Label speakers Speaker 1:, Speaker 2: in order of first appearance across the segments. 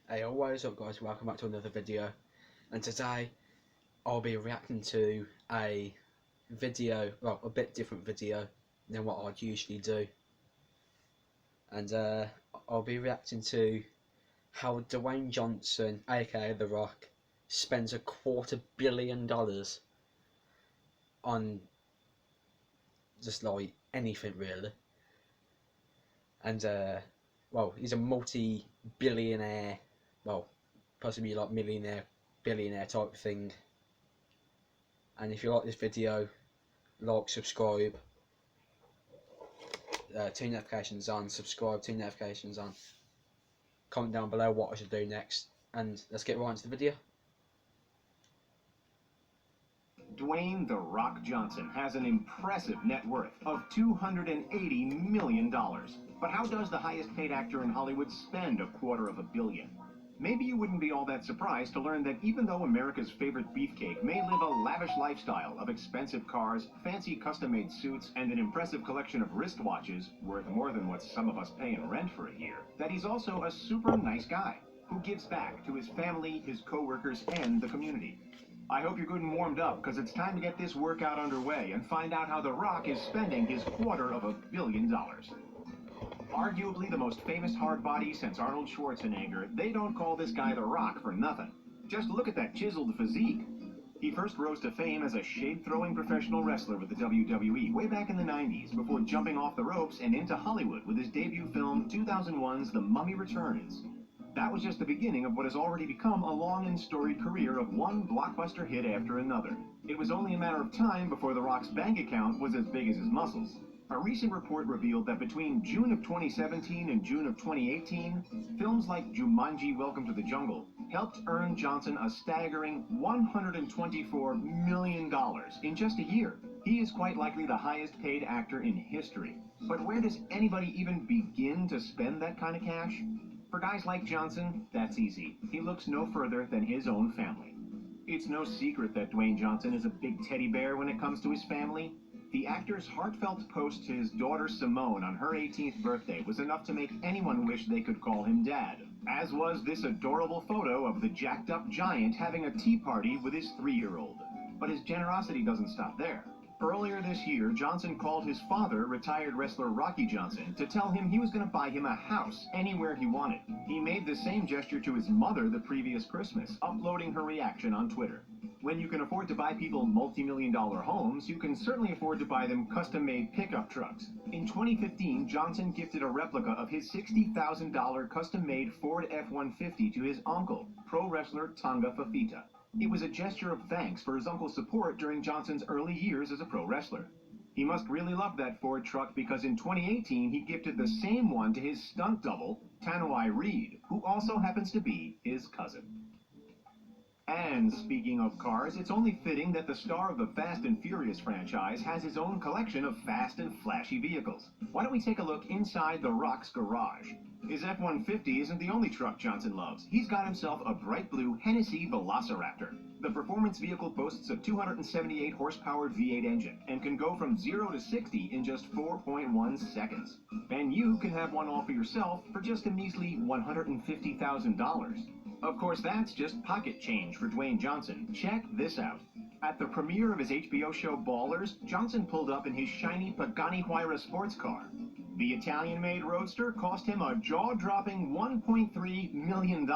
Speaker 1: Hey, what's up guys, welcome back to another video, and today I'll be reacting to a video, well, a bit different video than what I'd usually do, and I'll be reacting to how Dwayne Johnson, aka The Rock, spends $250 million on just like anything really, and well, he's a multi-billionaire, well, possibly like millionaire, billionaire type thing. And if you like this video, like, subscribe, turn notifications on, subscribe, turn notifications on. Comment down below what I should do next, and let's get right into the video.
Speaker 2: Dwayne "The Rock" Johnson has an impressive net worth of $280 million. But how does the highest paid actor in Hollywood spend $250 million? Maybe you wouldn't be all that surprised to learn that even though America's favorite beefcake may live a lavish lifestyle of expensive cars, fancy custom-made suits, and an impressive collection of wristwatches worth more than what some of us pay in rent for a year, that he's also a super nice guy who gives back to his family, his co-workers, and the community. I hope you're good and warmed up, because it's time to get this workout underway and find out how The Rock is spending his $250 million. Arguably the most famous hard body since Arnold Schwarzenegger, they don't call this guy The Rock for nothing. Just look at that chiseled physique. He first rose to fame as a shade-throwing professional wrestler with the WWE way back in the 90s, before jumping off the ropes and into Hollywood with his debut film 2001's The Mummy Returns. That was just the beginning of what has already become a long and storied career of one blockbuster hit after another. It was only a matter of time before The Rock's bank account was as big as his muscles. A recent report revealed that between June of 2017 and June of 2018, films like Jumanji: Welcome to the Jungle helped earn Johnson a staggering $124 million in just a year. He is quite likely the highest paid actor in history. But where does anybody even begin to spend that kind of cash? For guys like Johnson, that's easy. He looks no further than his own family. It's no secret that Dwayne Johnson is a big teddy bear when it comes to his family. The actor's heartfelt post to his daughter Simone on her 18th birthday was enough to make anyone wish they could call him dad, as was this adorable photo of the jacked-up giant having a tea party with his 3-year-old. But his generosity doesn't stop there. Earlier this year, Johnson called his father, retired wrestler Rocky Johnson, to tell him he was going to buy him a house anywhere he wanted. He made the same gesture to his mother the previous Christmas, uploading her reaction on Twitter. When you can afford to buy people multi-million-dollar homes, you can certainly afford to buy them custom-made pickup trucks. In 2015, Johnson gifted a replica of his $60,000 custom-made Ford F-150 to his uncle, pro wrestler Tonga Fafita. It was a gesture of thanks for his uncle's support during Johnson's early years as a pro wrestler. He must really love that Ford truck, because in 2018 he gifted the same one to his stunt double, Tanoi Reed, who also happens to be his cousin. And speaking of cars, it's only fitting that the star of the Fast and Furious franchise has his own collection of fast and flashy vehicles. Why don't we take a look inside The Rock's garage? His F-150 isn't the only truck Johnson loves. He's got himself a bright blue Hennessy Velociraptor. The performance vehicle boasts a 278 horsepower V8 engine and can go from 0 to 60 in just 4.1 seconds. And you can have one all for yourself for just a measly $150,000. Of course, that's just pocket change for Dwayne Johnson. Check this out. At the premiere of his HBO show Ballers, Johnson pulled up in his shiny Pagani Huayra sports car. The Italian-made roadster cost him a jaw-dropping $1.3 million.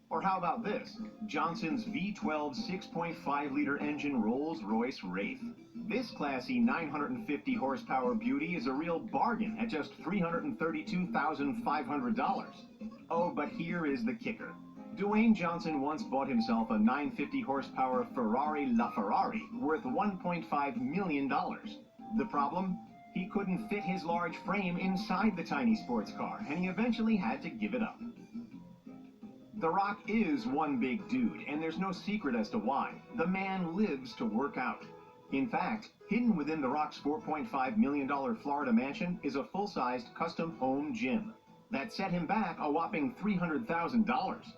Speaker 2: Or how about this? Johnson's V12 6.5-liter engine Rolls-Royce Wraith. This classy 950 horsepower beauty is a real bargain at just $332,500. Oh, but here is the kicker. Dwayne Johnson once bought himself a 950 horsepower Ferrari LaFerrari worth $1.5 million. The problem? He couldn't fit his large frame inside the tiny sports car, and he eventually had to give it up. The Rock is one big dude, and there's no secret as to why. The man lives to work out. In fact, hidden within The Rock's $4.5 million Florida mansion is a full-sized custom home gym that set him back a whopping $300,000.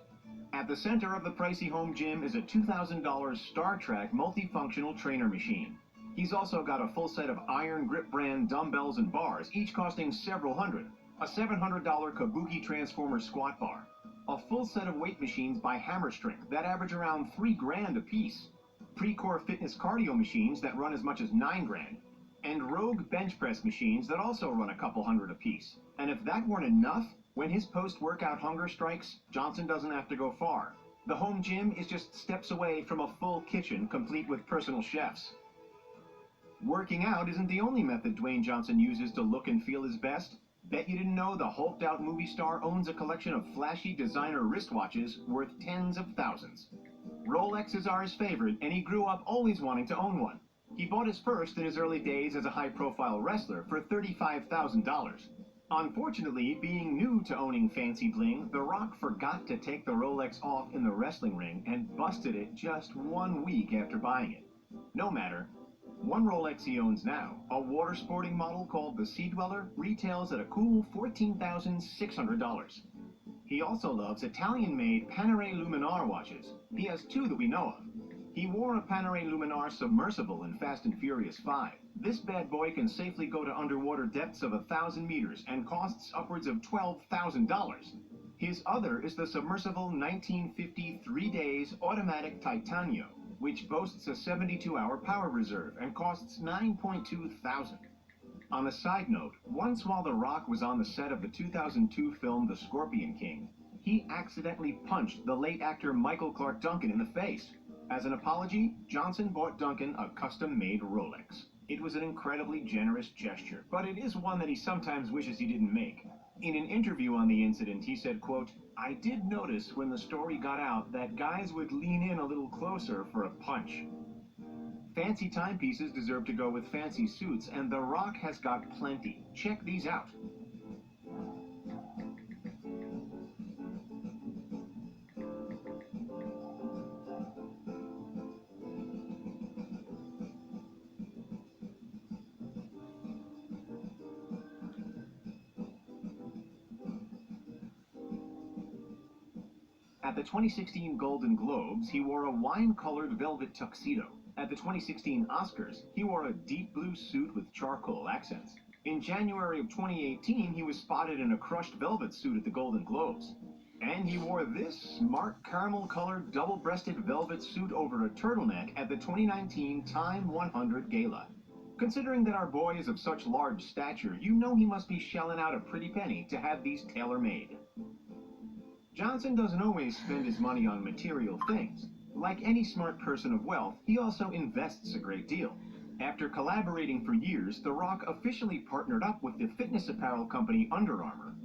Speaker 2: At the center of the pricey home gym is a $2,000 Star Trek multifunctional trainer machine. He's also got a full set of Iron Grip brand dumbbells and bars, each costing several hundred, a $700 Kabuki Transformer squat bar, A full set of weight machines by Hammer Strength that average around $3,000 a piece. Pre-core fitness cardio machines that run as much as $9,000. And Rogue bench press machines that also run a couple hundred a piece. And if that weren't enough, when his post-workout hunger strikes, Johnson doesn't have to go far. The home gym is just steps away from a full kitchen complete with personal chefs. Working out isn't the only method Dwayne Johnson uses to look and feel his best. Bet you didn't know the hulked-out movie star owns a collection of flashy designer wristwatches worth tens of thousands. Rolexes are his favorite, and he grew up always wanting to own one. He bought his first in his early days as a high-profile wrestler for $35,000. Unfortunately, being new to owning fancy bling, The Rock forgot to take the Rolex off in the wrestling ring and busted it just 1 week after buying it. No matter. One Rolex he owns now, a water sporting model called the Sea Dweller, retails at a cool $14,600. He also loves Italian-made Panerai Luminar watches. He has two that we know of. He wore a Panerai Luminar submersible in Fast and Furious 5. This bad boy can safely go to underwater depths of 1,000 meters and costs upwards of $12,000. His other is the submersible 1950 3 days automatic Titanio, which boasts a 72-hour power reserve and costs $9.2 thousand. On a side note, once while The Rock was on the set of the 2002 film The Scorpion King, he accidentally punched the late actor Michael Clark Duncan in the face. As an apology, Johnson bought Duncan a custom-made Rolex. It was an incredibly generous gesture, but it is one that he sometimes wishes he didn't make. In an interview on the incident, he said, quote, "I did notice when the story got out that guys would lean in a little closer for a punch." Fancy timepieces deserve to go with fancy suits, and The Rock has got plenty. Check these out. At the 2016 Golden Globes, he wore a wine-colored velvet tuxedo. At the 2016 Oscars, he wore a deep blue suit with charcoal accents. In January of 2018, he was spotted in a crushed velvet suit at the Golden Globes. And he wore this smart caramel-colored double-breasted velvet suit over a turtleneck at the 2019 Time 100 Gala. Considering that our boy is of such large stature, you know he must be shelling out a pretty penny to have these tailor-made. Johnson doesn't always spend his money on material things. Like any smart person of wealth, he also invests a great deal. After collaborating for years, The Rock officially partnered up with the fitness apparel company Under Armour.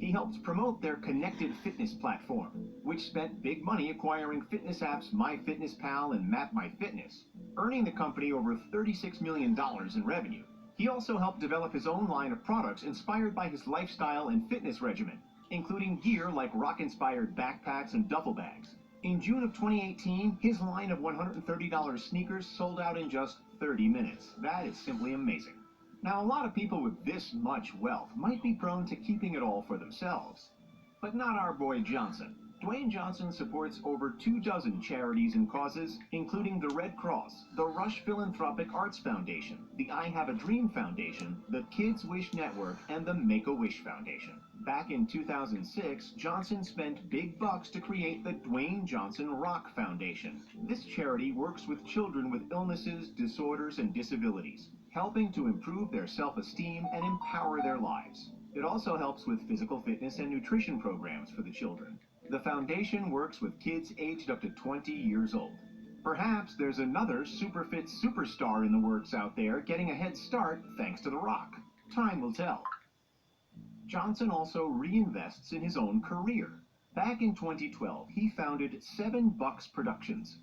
Speaker 2: He helped promote their connected fitness platform, which spent big money acquiring fitness apps MyFitnessPal and MapMyFitness, earning the company over $36 million in revenue. He also helped develop his own line of products inspired by his lifestyle and fitness regimen, including gear like rock-inspired backpacks and duffel bags. In June of 2018, his line of $130 sneakers sold out in just 30 minutes. That is simply amazing. Now, a lot of people with this much wealth might be prone to keeping it all for themselves. But not our boy Johnson. Dwayne Johnson supports over 24 charities and causes, including the Red Cross, the Rush Philanthropic Arts Foundation, the I Have a Dream Foundation, the Kids Wish Network, and the Make-A-Wish Foundation. Back in 2006, Johnson spent big bucks to create the Dwayne Johnson Rock Foundation. This charity works with children with illnesses, disorders, and disabilities, helping to improve their self-esteem and empower their lives. It also helps with physical fitness and nutrition programs for the children. The foundation works with kids aged up to 20 years old. Perhaps there's another superfit superstar in the works out there getting a head start thanks to The Rock. Time will tell. Johnson also reinvests in his own career. Back in 2012, he founded 7 Bucks Productions.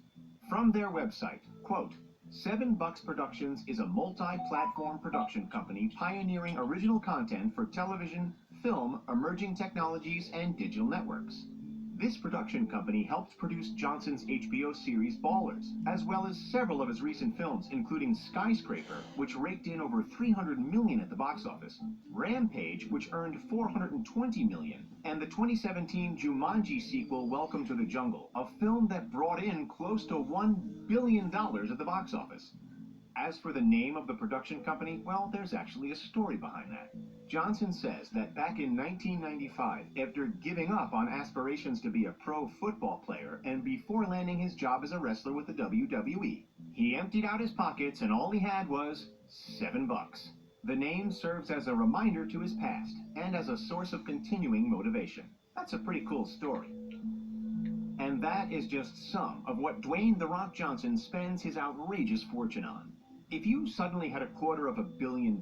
Speaker 2: From their website, quote, 7 Bucks Productions is a multi-platform production company pioneering original content for television, film, emerging technologies, and digital networks. This production company helped produce Johnson's HBO series Ballers, as well as several of his recent films, including Skyscraper, which raked in over $300 million at the box office, Rampage, which earned $420 million, and the 2017 Jumanji sequel Welcome to the Jungle, a film that brought in close to $1 billion at the box office. As for the name of the production company, well, there's actually a story behind that. Johnson says that back in 1995, after giving up on aspirations to be a pro football player and before landing his job as a wrestler with the WWE, he emptied out his pockets and all he had was $7. The name serves as a reminder to his past and as a source of continuing motivation. That's a pretty cool story. And that is just some of what Dwayne "The Rock" Johnson spends his outrageous fortune on. If you suddenly had $250 million,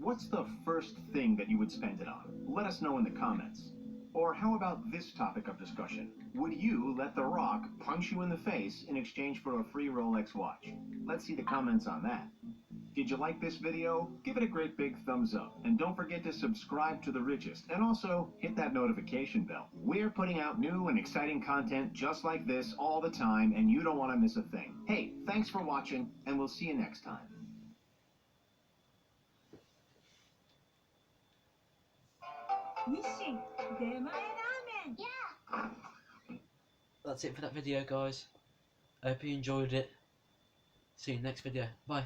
Speaker 2: what's the first thing that you would spend it on? Let us know in the comments. Or how about this topic of discussion? Would you let The Rock punch you in the face in exchange for a free Rolex watch? Let's see the comments on that. Did you like this video? Give it a great big thumbs up. And don't forget to subscribe to The Richest. And also, hit that notification bell. We're putting out new and exciting content just like this all the time, and you don't want to miss a thing. Hey, thanks for watching, and we'll see you next time.
Speaker 1: That's it for that video, guys. I hope you enjoyed it. See you next video. Bye.